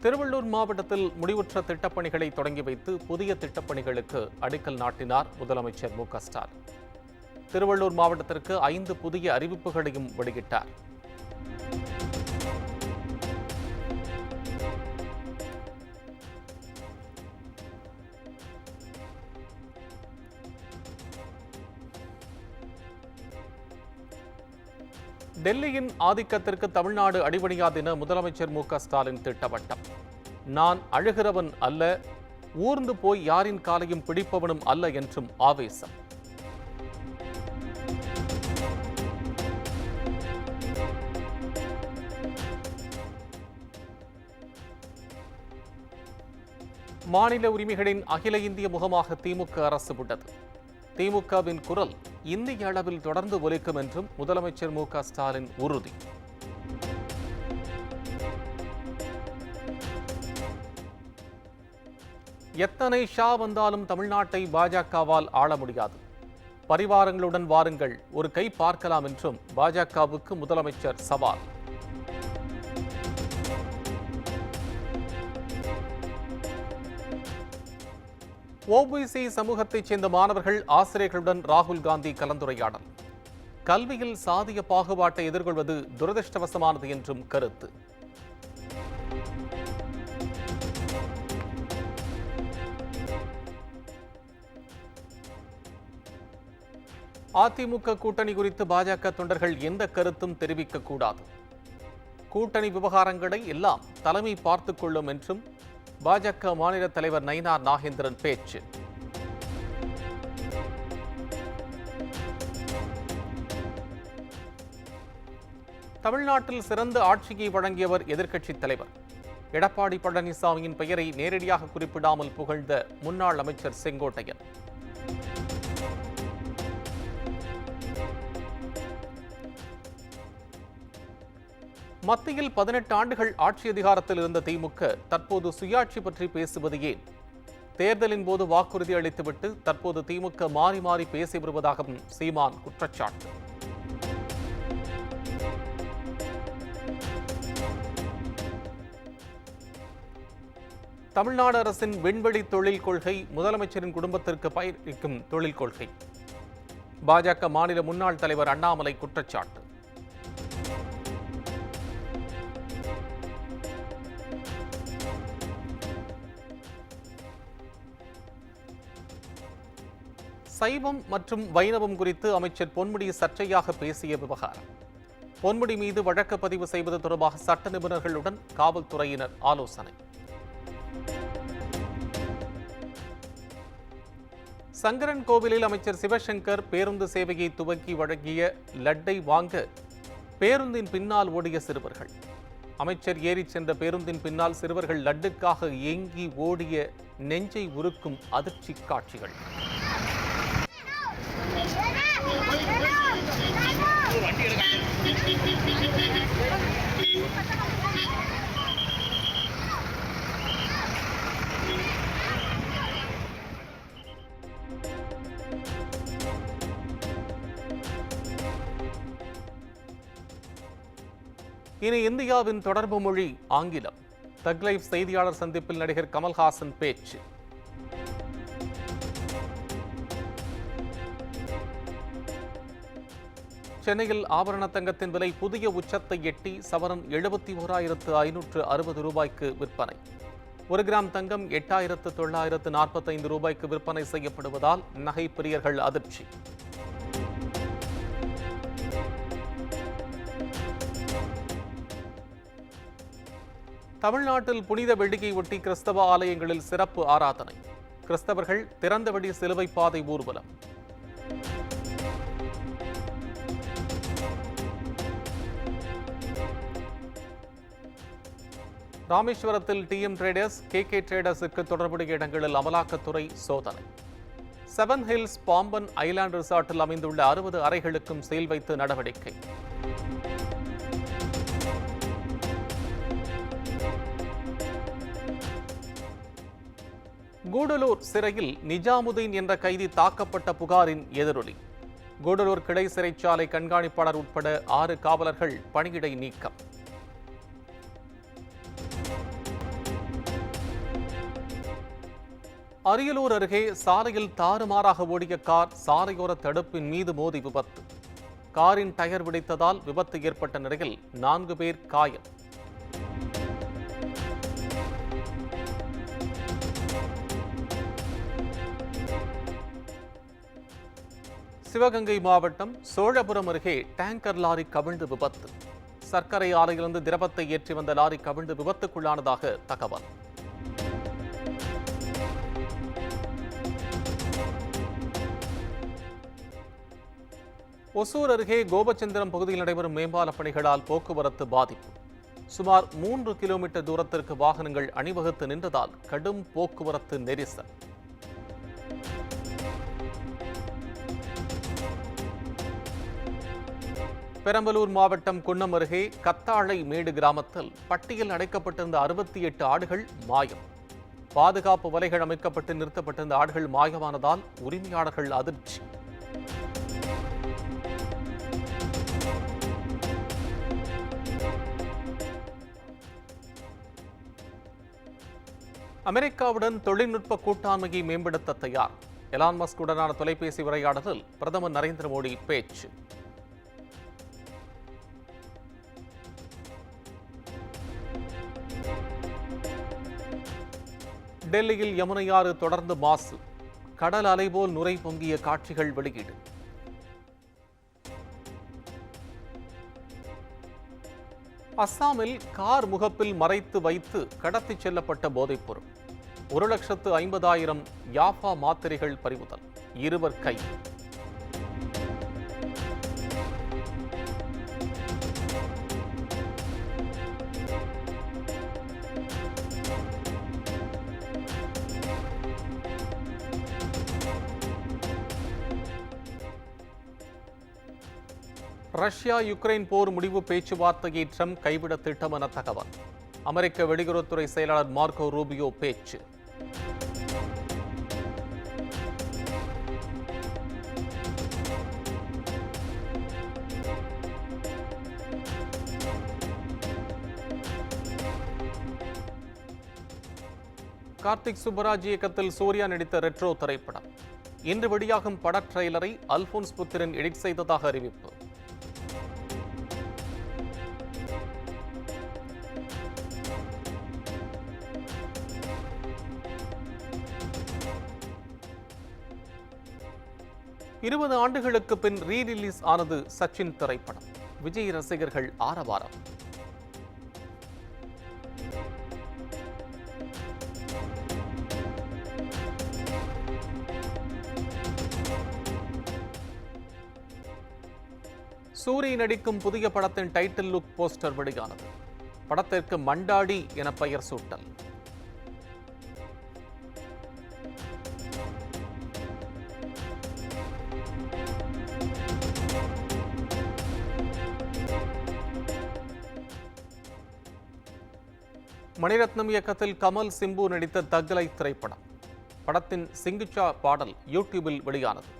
திருவள்ளூர் மாவட்டத்தில் முடிவுற்ற திட்டப்பணிகளை தொடங்கி வைத்து புதிய திட்டப்பணிகளுக்கு அடிக்கல் நாட்டினார் முதலமைச்சர் மு.க.ஸ்டாலின். திருவள்ளூர் மாவட்டத்திற்கு 5 புதிய அறிவிப்புகளையும் வெளியிட்டார். டெல்லியின் ஆதிக்கத்திற்கு தமிழ்நாடு அடிபணியாது என முதலமைச்சர் மு.க.ஸ்டாலின் திட்டவட்டம். நான் அழுகிறவன் அல்ல, ஊர்ந்து போய் யாரின் காலையும் பிடிப்பவனும் அல்ல என்றும் ஆவேசம். மாநில உரிமைகளின் அகில இந்திய முகமாக திமுக அரசு உள்ளது. திமுகவின் குரல் இந்திய அளவில் தொடர்ந்து ஒலிக்கும் என்றும் முதலமைச்சர் மு.க.ஸ்டாலின் உறுதி. எத்தனை ஷா வந்தாலும் தமிழ்நாட்டை பாஜகவால் ஆள முடியாது. பரிவாரங்களுடன் வாருங்கள், ஒரு கை பார்க்கலாம் என்றும் பாஜகவுக்கு முதலமைச்சர் சவால். ஓபிசி சமூகத்தைச் சேர்ந்த மாணவர்கள் ஆசிரியர்களுடன் ராகுல் காந்தி கலந்துரையாடல். கல்வியில் சாதிய பாகுபாட்டை எதிர்கொள்வது துரதிருஷ்டவசமானது என்றும் கருத்து. அதிமுக கூட்டணி குறித்து பாஜக தொண்டர்கள் எந்த கருத்தும் தெரிவிக்கக்கூடாது. கூட்டணி விவகாரங்களை எல்லாம் தலைமை பார்த்துக் கொள்ளும் என்றும் பாஜக மாநில தலைவர் நயினார் நாகேந்திரன் பேச்சு. தமிழ்நாட்டில் சிறந்த ஆட்சியை வழங்கியவர் எதிர்க்கட்சித் தலைவர். எடப்பாடி பழனிசாமியின் பெயரை நேரடியாக குறிப்பிடாமல் புகழ்ந்த முன்னாள் அமைச்சர் செங்கோட்டையன். மத்தியில் 18 ஆண்டுகள் ஆட்சி அதிகாரத்தில் இருந்த திமுக தற்போது சுயாட்சி பற்றி பேசுவது ஏன்? தேர்தலின் போது வாக்குறுதி அளித்துவிட்டு தற்போது திமுக மாறி மாறி பேசி வருவதாகவும் சீமான் குற்றச்சாட்டு. தமிழ்நாடு அரசின் விண்வெளி தொழில் கொள்கை முதலமைச்சரின் குடும்பத்திற்கு பயணிக்கும் தொழில் கொள்கை. பாஜக மாநில முன்னாள் தலைவர் அண்ணாமலை குற்றச்சாட்டு. சைவம் மற்றும் வைணவம் குறித்து அமைச்சர் பொன்முடி சர்ச்சையாக பேசிய விவகாரம். பொன்முடி மீது வழக்கு பதிவு செய்வது தொடர்பாக சட்ட நிபுணர்களுடன் காவல்துறையினர் ஆலோசனை. சங்கரன் கோவிலில் அமைச்சர் சிவசங்கர் பேருந்து சேவையை துவக்கி வழங்கிய லட்டை வாங்க பேருந்தின் பின்னால் ஓடிய சிறுவர்கள். அமைச்சர் ஏறிச் சென்ற பேருந்தின் பின்னால் சிறுவர்கள் லட்டுக்காக ஏங்கி ஓடிய நெஞ்சை உருக்கும் அதிர்ச்சி காட்சிகள். இனி இந்தியாவின் தொடர்பு மொழி ஆங்கிலம். தக் லைஃப் செய்தியாளர் சந்திப்பில் நடிகர் கமல்ஹாசன் பேச்சு. சென்னையில் ஆபரண தங்கத்தின் விலை புதிய உச்சத்தை எட்டி சவரன் 71,560 ரூபாய்க்கு விற்பனை. 1 கிராம் தங்கம் 8,945 ரூபாய்க்கு விற்பனை செய்யப்படுவதால் நகை பிரியர்கள் அதிர்ச்சி. தமிழ்நாட்டில் புனித வெள்ளியை ஒட்டி கிறிஸ்தவ ஆலயங்களில் சிறப்பு ஆராதனை. கிறிஸ்தவர்கள் திறந்தவெளி சிலுவை பாதை ஊர்வலம். ராமேஸ்வரத்தில் டிஎம் டிரேடர்ஸ், கேகே டிரேடர்ஸுக்கு தொடர்புடைய இடங்களில் அமலாக்கத்துறை சோதனை. 7 ஹில்ஸ் பாம்பன் ஐலாண்ட் ரிசார்ட்டில் அமைந்துள்ள 60 அறைகளுக்கும் சீல் வைத்து நடவடிக்கை. கூடலூர் சிறையில் நிஜாமுதீன் என்ற கைதி தாக்கப்பட்ட புகாரின் எதிரொலி. கூடலூர் கிளை சிறைச்சாலை கண்காணிப்பாளர் உட்பட 6 காவலர்கள் பணியிடை நீக்கம். அரியலூர் அருகே சாலையில் தாறுமாறாக ஓடிய கார் சாலையோர தடுப்பின் மீது மோதி விபத்து. காரின் டயர் வெடித்ததால் விபத்து ஏற்பட்ட நிலையில் 4 பேர் காயம். சிவகங்கை மாவட்டம் சோழபுரம் அருகே டேங்கர் லாரி கவிழ்ந்து விபத்து. சர்க்கரை ஆலையிலிருந்து திரவத்தை ஏற்றி வந்த லாரி கவிழ்ந்து விபத்துக்குள்ளானதாக தகவல். ஒசூர் அருகே கோபச்சந்திரம் பகுதியில் நடைபெறும் மேம்பால பணிகளால் போக்குவரத்து பாதிப்பு. சுமார் 3 கிலோமீட்டர் தூரத்திற்கு வாகனங்கள் அணிவகுத்து நின்றதால் கடும் போக்குவரத்து நெரிசல். பெரம்பலூர் மாவட்டம் குன்னம் அருகே கத்தாழை மேடு கிராமத்தில் பட்டியில் அடைக்கப்பட்டிருந்த 68 ஆடுகள் மாயம். பாதுகாப்பு வலைகள் அமைக்கப்பட்டு நிறுத்தப்பட்டிருந்த ஆடுகள் மாயமானதால் உரிமையாளர்கள் அதிர்ச்சி. அமெரிக்காவுடன் தொழில்நுட்ப கூட்டாண்மையை மேம்படுத்த தயார். எலான் மஸ்க் உடனான தொலைபேசி உரையாடலில் பிரதமர் நரேந்திர மோடி பேச்சு. டெல்லியில் யமுனை ஆறு தொடர்ந்து மாசு. கடல் அலைபோல் நுரை பொங்கிய காட்சிகள் வெளியீடு. அஸ்ஸாமில் கார் முகப்பில் மறைத்து வைத்து கடத்திச் செல்லப்பட்ட போதைப்பொருள். 1,50,000 யாஃபா மாத்திரைகள் பறிமுதல். 2 கைது. ரஷ்யா யுக்ரைன் போர் முடிவு பேச்சுவார்த்தையை ட்ரம்ப் கைவிட திட்டம் என தகவல். அமெரிக்க வெளியுறவுத்துறை செயலாளர் மார்க்கோ ரூபியோ பேச்சு. கார்த்திக் சுப்பராஜ் இயக்கத்தில் சூர்யா நடித்த ரெட்ரோ திரைப்படம். இன்று வெளியாகும் பட ட்ரெய்லரை அல்போன்ஸ் புத்திரன் எடிட் செய்ததாக அறிவிப்பு. இருபது ஆண்டுகளுக்கு பின் ரீரிலீஸ் ஆனது சச்சின் திரைப்படம். விஜய் ரசிகர்கள் ஆரவாரம். சூரி நடிக்கும் புதிய படத்தின் டைட்டில் லுக் போஸ்டர் வெளியானது. படத்திற்கு மண்டாடி என பெயர் சூட்டல். மணிரத்னம் இயக்கத்தில் கமல் சிம்பு நடித்த தக் லைஃப் திரைப்படம். படத்தின் சிங்குச்சா பாடல் யூடியூபில் வெளியானது.